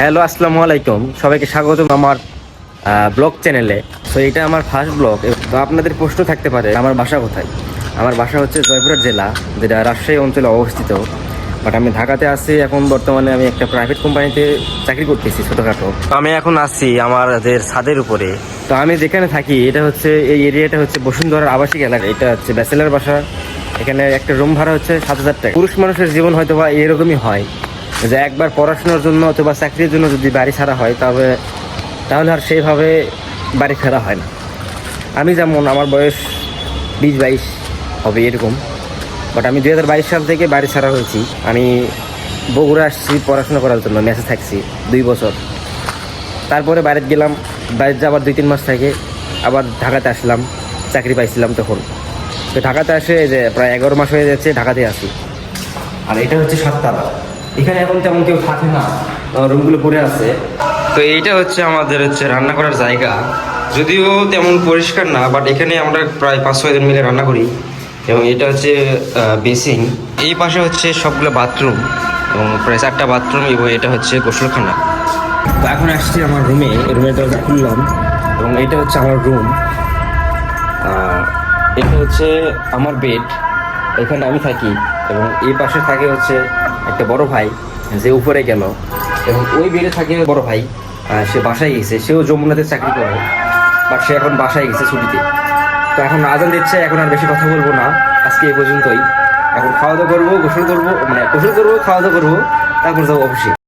Hello, আসসালামু আলাইকুম। সবাইকে স্বাগতম আমার ব্লগ চ্যানেলে। তো এটা আমার ফার্স্ট ব্লগ। তো আপনাদের প্রশ্ন থাকতে পারে আমার বাসা কোথায়। আমার বাসা হচ্ছে জয়পুরহাট জেলা, যেটা রাজশাহী অঞ্চলে অবস্থিত। বাট আমি ঢাকাতে আছি এখন। বর্তমানে আমি একটা প্রাইভেট কোম্পানিতে চাকরি করতেছি ছোটোখাটো। তো আমি এখন আসছি আমাদের ছাদের উপরে। তো আমি যেখানে থাকি এটা হচ্ছে, এই এরিয়াটা হচ্ছে বসুন্ধরার আবাসিক এলাকা। এটা হচ্ছে ব্যাচেলার বাসা। এখানে একটা রুম ভাড়া হচ্ছে 7,000 টাকা। পুরুষ মানুষের জীবন হয়তো বা এরকমই হয় যে একবার পড়াশোনার জন্য অথবা চাকরির জন্য যদি বাড়ি ছাড়া হয় তাহলে আর সেইভাবে বাড়ি ফেরা হয় না। আমি যেমন, আমার বয়স 20-22 হবে এরকম। বাট আমি 2022 সাল থেকে বাড়ি ছাড়া হয়েছি। আমি বগুড়া আসছি পড়াশোনা করার জন্য, মেসে থাকছি 2 বছর। তারপরে বাড়িতে গেলাম, বাড়িতে যাবার 2-3 মাস থেকে আবার ঢাকাতে আসলাম, চাকরি পাইছিলাম তখন। তো ঢাকাতে আসে যে প্রায় 11 মাস হয়ে যাচ্ছে ঢাকাতে আসি। আর এটা হচ্ছে 7 তলা। এখানে এখন তেমন কেউ থাকে না, রুমগুলো পড়ে আছে। তো এইটা হচ্ছে আমাদের রান্না করার জায়গা। যদিও তেমন পরিষ্কার না, বাট এখানে আমরা প্রায় 5-6 জন মিলে রান্না করি। এবং এটা হচ্ছে বেসিং। এই পাশে হচ্ছে সবগুলো বাথরুম, এবং প্রায় 4টা বাথরুম, এবং এটা হচ্ছে গোসলখানা। তো এখন আসছি আমার রুমের দরজা খুললাম, এবং এটা হচ্ছে আমার রুম। এটা হচ্ছে আমার বেড, এখানে আমি থাকি। এবং এই পাশে থাকে হচ্ছে একটা বড় ভাই, যে উপরে গেল। এবং ওই বেডে থাকে বড় ভাই, সে বাসায় গেছে। সেও যমুনাতে চাকরি করে, বাট সে এখন বাসায় গেছে ছুটিতে। তো এখন আজান দিচ্ছে, এখন আর বেশি কথা বলবো না, আজকে এই পর্যন্তই। এখন খাওয়া দাওয়া করবো, গোসল করবো, খাওয়া দাওয়া করবো, তারপর যাবো অফিসে।